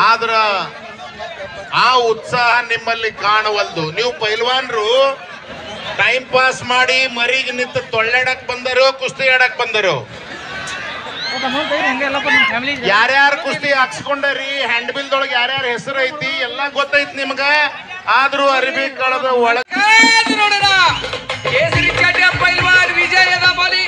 ಆದ್ರ ಆ ಉತ್ಸಾಹ ನಿಮ್ಮಲ್ಲಿ ಕಾಣವಲ್ದು. ನೀವು ಪೈಲ್ವಾನ್ರು ಟೈಮ್ ಪಾಸ್ ಮಾಡಿ ಮರಿಗೆ ನಿಂತು ತೊಳ್ಳಾಡಕ್ ಬಂದರು, ಕುಸ್ತಿ ಆಡಕ್ ಬಂದರು. ಯಾರ್ಯಾರು ಕುಸ್ತಿ ಹಾಕ್ಸ್ಕೊಂಡರಿ, ಹ್ಯಾಂಡ್ ಬಿಲ್ದೊಳಗೆ ಯಾರ್ಯಾರ ಹೆಸರು ಐತಿ ಎಲ್ಲ ಗೊತ್ತೈತಿ ನಿಮ್ಗ. ಆದ್ರೂ ಅರಿವಿ ಕಳೆದ ಒಳಗ ಕೇಸರಿ ಚಡ್ಡ ಪೈಲ್ವಾನ್ ವಿಜಯದ ಬಲಿ.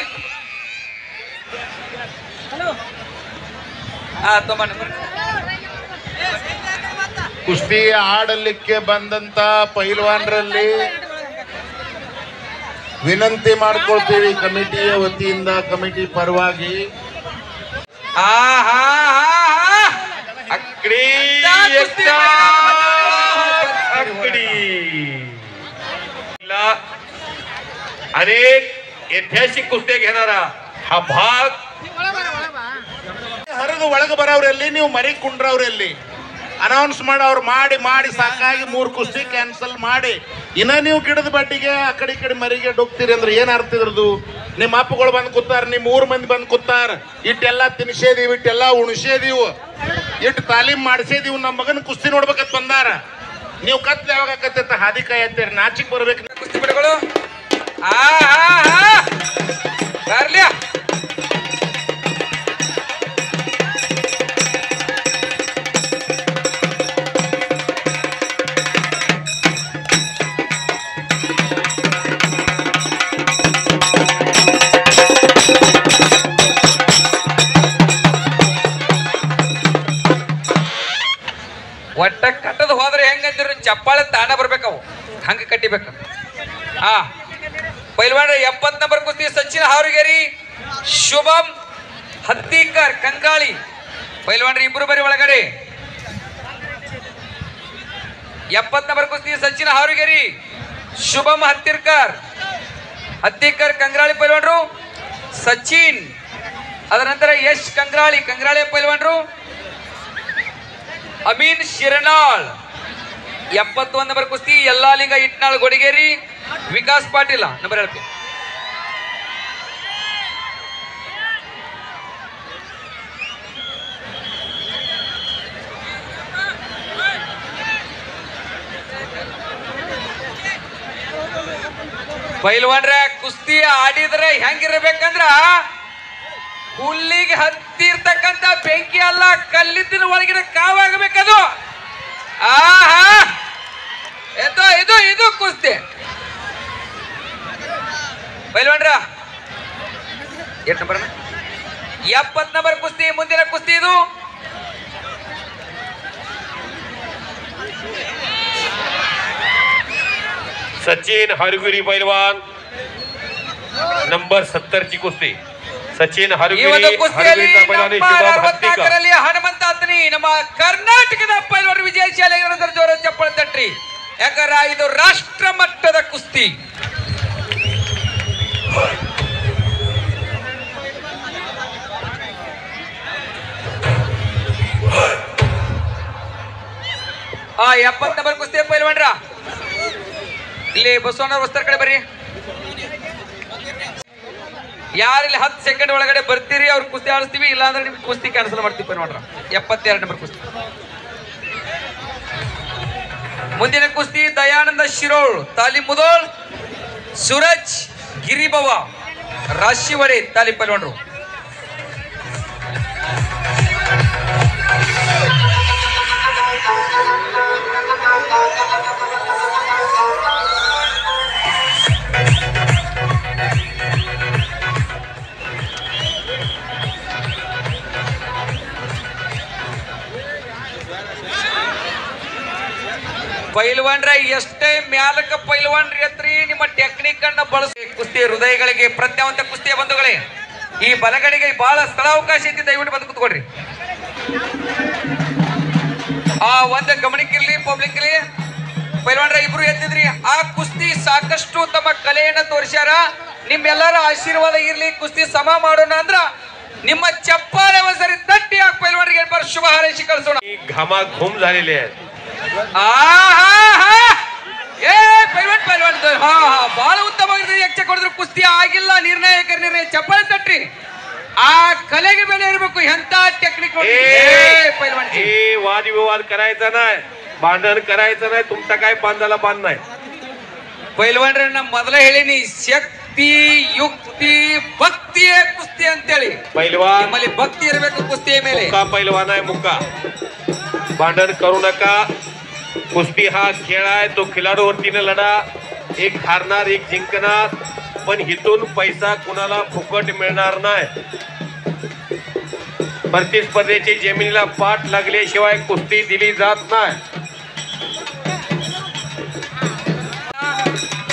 ಕುಸ್ತಿ ಆಡಲಿಕ್ಕೆ ಬಂದಂತ ಪೈಲ್ವಾನ್ರಲ್ಲಿ ವಿನಂತಿ ಮಾಡ್ಕೊಳ್ತೀವಿ ಕಮಿಟಿಯ ವತಿಯಿಂದ, ಕಮಿಟಿ ಪರವಾಗಿ. ಅಕ್ಕಡಿ अनेक ऐतिहासिक कुस्त्या घेणारा हा भाग. ಹರಿದು ಒಳಗೆ ಬರೋರೆಲ್ಲಿ, ನೀವು ಮರಿ ಕುಂಡ್ರವ್ರೆಲ್ಲಿ? ಅನೌನ್ಸ್ ಮಾಡಿ ಅವ್ರು ಮಾಡಿ ಸಾಕಾಗಿ 3 ಕುಸ್ತಿ ಕ್ಯಾನ್ಸಲ್ ಮಾಡಿ ಇನ್ನ ನೀವು ಗಿಡದ ಬಡ್ಡಿಗೆ ಆ ಕಡೆ ಈ ಕಡೆ ಮರಿಗೆ ಡೊಗ್ತೀರಿ ಅಂದ್ರೆ ಏನ್ ಅರ್ಥ ಇದ್ರದು? ನಿಮ್ಮ ಅಪ್ಪಗಳು ಬಂದು ಕೂತಾರ, ನಿಮ್ಮ 3 ಮಂದಿ ಬಂದು ಕೂತಾರ, ಇಟ್ಟೆಲ್ಲ ತಿನ್ಸೇದೀವಿ, ಇಟ್ಟೆಲ್ಲ ಉಣಿಸೇದೀವು, ಇಟ್ಟು ತಾಲೀಮ್ ಮಾಡಿಸೇದೀವು, ನಮ್ಮ ಮಗನ ಕುಸ್ತಿ ನೋಡ್ಬೇಕಂತ ಬಂದಾರ. ನೀವು ಕತ್ಲ ಯಾವಾಗ ಕತ್ತ ಹಾದಿ ಕಾಯಿ ಅಂತೀರಿ, ನಾಚಿಕ್ ಬರ್ಬೇಕು. ಕುಸ್ತಿ ಬಿಡಗಳು ಬರ್ಲಿಯಾ ಒಟ್ಟ ಕಟ್ಟದ ಹೋದ್ರೆ ಹೆಂಗಂತಿರು ಚಪ್ಪಾಳೆ ತಾಣ ಬರ್ಬೇಕವು, ಹಂಗ ಕಟ್ಟಿಬೇಕ. ಪೈಲ್ವಾನ್ರ 70 ನಂಬರ್ ಕುಸ್ತಿ ಸಚಿನ್ ಹಾರುಗೇರಿ, ಶುಭಂ ಹತ್ತಿಕರ್ ಕಂಗಾಳಿ. ಪೈಲ್ವಾನ್ರ ಇಬ್ರು ಬರಿ ಒಳಗಡೆ. 70 ನಂಬರ್ ಕುಸ್ತಿ ಸಚಿನ್ ಹಾರುಗೇರಿ, ಶುಭಂ ಹತ್ತಿಕರ್ ಕಂಗ್ರಾಳಿ ಪೈಲ್ವಾನ್ರು, ಸಚಿನ್. ಅದರ ನಂತರ ಯಶ್ ಕಂಗ್ರಾಳಿ ಪೈಲ್ವಾನ್ರು, ಅಮೀನ್ ಶಿರನಾಳ್. 71 ನಂಬರ್ ಕುಸ್ತಿ ಯಲ್ಲಾಲಿಂಗ ಇಟ್ನಾಳ್ ಗೊಡಿಗೇರಿ, ವಿಕಾಸ್ ಪಾಟೀಲ ನಂಬರ್ ಹೇಳ್ತೀನಿ. ಪೈಲ್ವಾನ್ರ ಕುಸ್ತಿ ಆಡಿದ್ರೆ ಹೆಂಗಿರ್ಬೇಕಂದ್ರ ಹುಲ್ಲಿಗೆ ಹತ್ತಿರ್ತಕ್ಕಂಥ ಬೆಂಕಿ ಅಲ್ಲ, ಕಲ್ಲಿದ್ದಿನ ಒಳಗಿನ ಕಾವಾಗಬೇಕದು. ಇದು ಕುಸ್ತಿ. ಪೈಲ್ವಾನ್ರ 8 ನಂಬರ್ 70 ನಂಬರ್ ಕುಸ್ತಿ, ಮುಂದಿನ ಕುಸ್ತಿ ಇದು. सचिन हरगुरी पैलवान नंबर 70 ची कुस्ती. सचिन हरगुरी ಹನುಮಂತ ಅತ್ನಿ ನಮ್ಮ ಕರ್ನಾಟಕದ ಪೈಲ್ವಾನ್ ವಿಜಯಶಾಲಿ ಜೋರ ಚಪ್ಪಳ ತಟ್ರಿ. ಯಾಕಂದ್ರೆ ಇದು ರಾಷ್ಟ್ರ ಮಟ್ಟದ ಕುಸ್ತಿ. ಆ 70 ನಂಬರ್ ಕುಸ್ತಿ ಪೈಲ್ವಾನ್ರ ಇಲ್ಲಿ ಬಸವಣ್ಣ ವಸ್ತ್ರ ಕಡೆ ಬರ್ರಿ. ಯಾರಿಲ್ಲಿ 10 ಸೆಕೆಂಡ್ ಒಳಗಡೆ ಬರ್ತೀರಿ ಅವ್ರ ಕುಸ್ತಿ ಆಡಿಸ್ತೀವಿ, ಇಲ್ಲಾಂದ್ರೆ ನಿಮ್ಗೆ ಕುಸ್ತಿ ಕ್ಯಾನ್ಸಲ್ ಮಾಡ್ತೀವಿ ಪೈಲ್ವಾನ್ರ. 72 ನಂಬರ್ ಕುಸ್ತಿ. ಮುಂದಿನ ಕುಸ್ತಿ ದಯಾನಂದ ಶಿರೋಳ್ ತಾಲೀಮ್ ಮುದೋಳ್, ಸೂರಜ್ ಗಿರಿಬವ ರಾಶಿವಡೆ ತಾಲೀಮ್ ಪೈಲ್ವಾನ್ರು. ಪೈಲ್ವಾನ್ರ ಎಷ್ಟೇ ಮ್ಯಾಲಕ ಪೈಲ್ವಾನ್ರಿ ಎತ್ರಿ, ನಿಮ್ಮ ಟೆಕ್ನಿಕ್ ಅನ್ನ ಬಳಸಿ ಕುಸ್ತಿ ಹೃದಯಗಳಿಗೆ ಪ್ರಜ್ಞಾವಂತ ಕುಸ್ತಿಯ ಬಂಧುಗಳೇ, ಈ ಬಲಗಡೆಗೆ ಬಹಳ ಸ್ಥಳಾವಕಾಶ ಐತಿ, ದಯವಿಟ್ಟು ಬಂದು ಕುತ್ಕೊಡ್ರಿ. ಒಂದು ಗಮನಕ್ಕಿರ್ಲಿ, ಪಬ್ಲಿಕ್ ಇರ್ಲಿ. ಪೈಲ್ವಾನ್ರ ಇಬ್ರು ಎತ್ತಿದ್ರಿ, ಆ ಕುಸ್ತಿ ಸಾಕಷ್ಟು ತಮ್ಮ ಕಲೆಯನ್ನ ತೋರಿಸ್ಯಾರ. ನಿಮ್ಮೆಲ್ಲರ ಆಶೀರ್ವಾದ ಇರ್ಲಿ, ಕುಸ್ತಿ ಸಮ ಮಾಡೋಣ ಅಂದ್ರ ನಿಮ್ಮ ಚಪ್ಪಾಳೆ ಒಂದ್ಸರಿ ತಟ್ಟಿ ಆ ಪೈಲ್ವಾನ್ರಿಗೆ ಶುಭ ಹಾರೈಸಿ ಕಳಿಸೋಣ. घामाघूम झालेले आहेत. ಪೈಲ್ವಾನ್ ಬಹಳ ಉತ್ತಮವಾಗಿರ್ತದೆ. ಯಕ್ಷ ಕೊಡಿದ್ರು ಕುಸ್ತಿ ಆಗಿಲ್ಲ, ನಿರ್ಣಾಯಕ ನಿರ್ಣಯ, ಚಪ್ಪಾಳೆ ತಟ್ರಿ. ಆ ಕಲೆಗೆ ಬೆಲೆ ಇರಬೇಕು. ಎಂತ ಟೆಕ್ನಿಕ್ वादविवाद करायचा नाही, भांडण करायचं नाही. तुमचा काय बांधाला बांध नाही. ಪೈಲ್ವಾನ್ರನ್ನ ಮೊದಲ ಹೇಳಿನಿ, ಶಕ್ತಿ ಯುಕ್ತಿ ಭಕ್ತಿ ಕುಸ್ತಿ ಅಂತೇಳಿ. पैलवान ನಿಮ್ಮಲ್ಲಿ ಭಕ್ತಿ ಇರಬೇಕು ಕುಸ್ತಿಯ ಮೇಲೆ. मुक्का पैलवान आहे, मुक्का. भांडण करू नका. कुस्ती हा खेळ आहे, तो खिलाडूवरतीने लढा. एक हारणार, एक जिंकणार, पण हिथून पैसा कुणाला फुकट मिळणार नाही. प्रतिस्पर्धेची जमिनीला पाठ लागल्याशिवाय कुस्ती दिली जात नाही.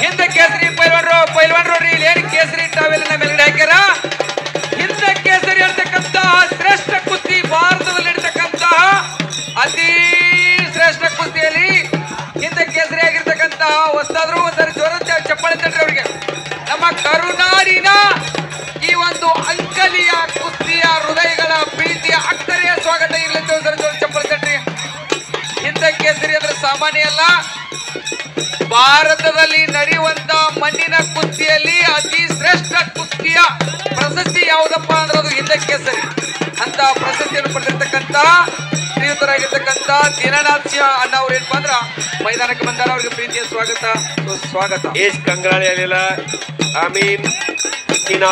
ಹಿಂದ ಕೇಸರಿ ಪೈಲ್ವಾನ್ರು ಇಲ್ಲಿ ಏನು ಕೇಸರಿ ಟಾವೆಲ್ನ ಮೇಲ್ಗಡೆ ಹಾಕ್ಯಾರ. ಹಿಂದ ಕೇಸರಿ ಅಂತಕ್ಕಂತಹ ಶ್ರೇಷ್ಠ ಕುಸ್ತಿ ಭಾರತದಲ್ಲಿ ನಡೀತಕ್ಕಂತಹ ಅತಿ ಶ್ರೇಷ್ಠ ಕುಸ್ತಿಯಲ್ಲಿ ಹಿಂದ ಕೇಸರಿ ಆಗಿರ್ತಕ್ಕಂತಹ ಹೊಸದಾದ್ರು ಒಂದರ ಜೋರಂತೆ ಚಪ್ಪಾಳೆ ತಟ್ರಿ ಅವರಿಗೆ. ನಮ್ಮ ಕರುನಾಡಿನ ಈ ಒಂದು ಅಂಕಲಿಯ ಕುಸ್ತಿಯ ಹೃದಯಗಳ ಪ್ರೀತಿಯ ಅಕ್ಕರೆಯ ಸ್ವಾಗತ ಇರಲಿ. ಚಪ್ಪಾಳೆ ತಟ್ರಿ. ಹಿಂದ ಕೇಸರಿ ಅಂದ್ರೆ ಸಾಮಾನ್ಯ ಅಲ್ಲ. ಭಾರತದಲ್ಲಿ ನಡೆಯುವಂತ ಮಣ್ಣಿನ ಕುಸ್ತಿಯಲ್ಲಿ ಅತಿ ಶ್ರೇಷ್ಠ ಕುಸ್ತಿಯ ಪ್ರಶಸ್ತಿ ಯಾವುದಪ್ಪ ಅಂದ್ರೆ ಅದು ಹಿಂದ ಕೇಸರಿ. ಅಂತ ಪ್ರಶಸ್ತಿಯನ್ನು ಪಡೆದಿರ್ತಕ್ಕಂತ ಶ್ರೀಯುತರಾಗಿರ್ತಕ್ಕಂತ ದೀನನಾಥ್ ಸಿಂಹ ಅಣ್ಣ ಅವ್ರು ಏನಪ್ಪಾ ಅಂದ್ರ ಮೈದಾನಕ್ಕೆ ಬಂದಾರ. ಅವ್ರಿಗೆ ಪ್ರೀತಿಯ ಸ್ವಾಗತ. यश कंगराळे आलेला, आमीन चला.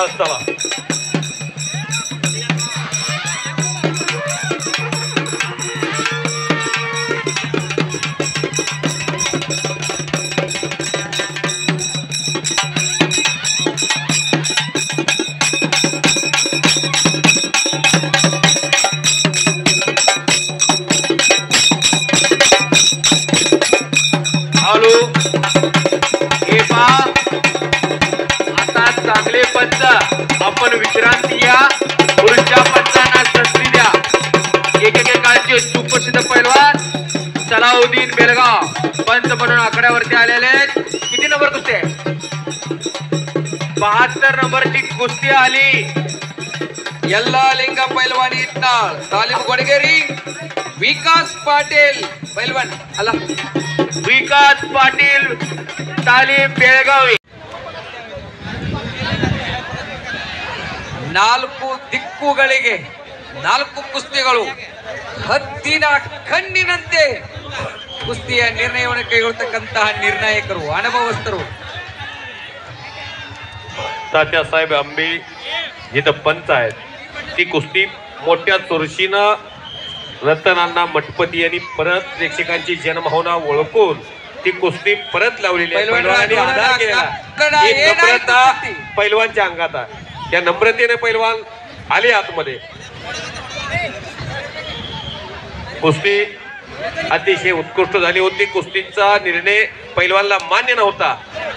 आता चांगले पंच आपण विश्रांती घ्या. पुरुषच्या पंचांना संधी द्या. एकेकाळचे सुप्रसिद्ध पैलवान सलाउद्दीन बेलगाव पंच म्हणून आकड्यावरती आलेले आहेत. किती नंबर कुस्ती आहे? 72 नंबरची कुस्ती आली. ಯಲ್ಲಾಲಿಂಗ ಪೈಲ್ವಾನಿ ಇಟ್ನಾಳ್, ತಾಲೀಮು ಗೊಡಗೇರಿ, ವಿಕಾಸ್ ಪಾಟೀಲ್ ಪೈಲ್ವಾನ್ ಅಲ್ಲ, विकास पाटील तालीम बेळगावी. 4 ದಿಕ್ಕುಗಳಿಗೆ 4 ಕುಸ್ತಿಗಳು ಹದ್ದಿನ ಕಣ್ಣಿನಂತೆ ಕುಸ್ತಿಯ ನಿರ್ಣಯವನ್ನು ಕೈಗೊಳ್ಳತಕ್ಕಂತಹ ನಿರ್ಣಾಯಕರು, ಅನುಭವಸ್ಥರು. तात्यासाहेब आंबे जिथं पंच आहेत, ती कुस्ती मोठ्या चुरशीनं रतनांना मठपती यांनी परत प्रेक्षकांची जनभावना ओळखून ती कुस्ती परत लावलेली आहे. पैलवानांनी आधार केलेला. ही नम्रता पैलवानच्या अंगात आहे. त्या नम्रतेने पैलवान आले आतमध्ये. कुस्ती अतिशय उत्कृष्ट झाली होती. कुस्तीचा निर्णय पैलवानला मान्य नव्हता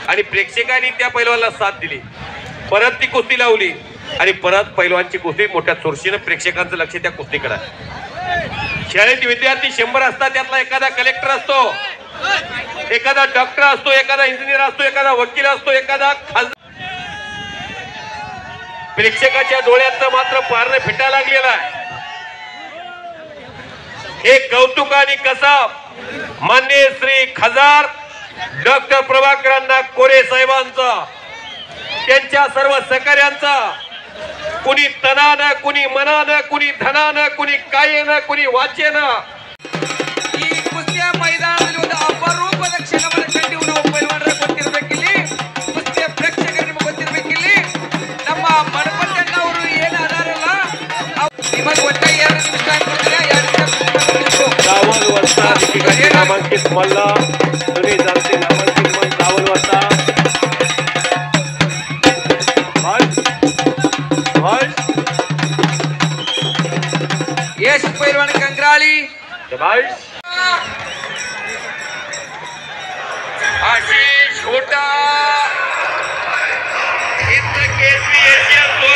आणि प्रेक्षकांनी त्या पैलवानला साथ दिली. परत ती कुस्ती लावली आणि परत पैलवानची कुस्ती मोठ्या चुरशीनं प्रेक्षकांचं लक्ष त्या कुस्तीकडे. शाळेत विद्यार्थी 100 असतात, त्यातला एखादा कलेक्टर असतो, एखादा डॉक्टर असतो, एखादा इंजिनियर असतो, एखादा वकील असतो, एखादा प्रेक्षकाच्या डोळ्यात मात्र पारणं फिटा लागलेला आहे. हे कौतुक आणि कसाब मान्य श्री खासदार डॉक्टर प्रभाकरांना कोरे साहेबांचा, त्यांच्या सर्व सहकार्यांचा, कुणी तनानं, कुणी मनानं, कुणी धनानं, कुणी कायेनं, कुणी वाचेनं. ಈ ಕುಸ್ತಿಯ ಮೈದಾನದಲ್ಲಿ ಒಂದು ಅಪರೂಪದ ಕ್ಷಣವನ್ನು ಕಂಡು ನಾವು ಪೈಲ್ವಾನರ ಗೊತ್ತಿರಬೇಕಿಲ್ಲಿ, ಕುಸ್ತಿಯ ಪ್ರೇಕ್ಷಕರಿಗೆ ನಿಮಗೆ ಗೊತ್ತಿರಬೇಕಿಲ್ಲಿ. ನಮ್ಮ ಮಣಪಟ್ಟಣ್ಣ ಅವರು ಏನು ಅದಾರಲ್ಲ, ನಿಮಗೆ ಒಟ್ಟ 2 ನಿಮಿಷ ಕೊಡ್ತಾರೆ. 2 ನಿಮಿಷ रावल वस्ता ठिकाणी नामांकित मल्ल तुम्ही जाते नामांकित मल्ल रावल वस्ता यश पैलवान कंगराळी आशिष होटा केसरी एशिया 2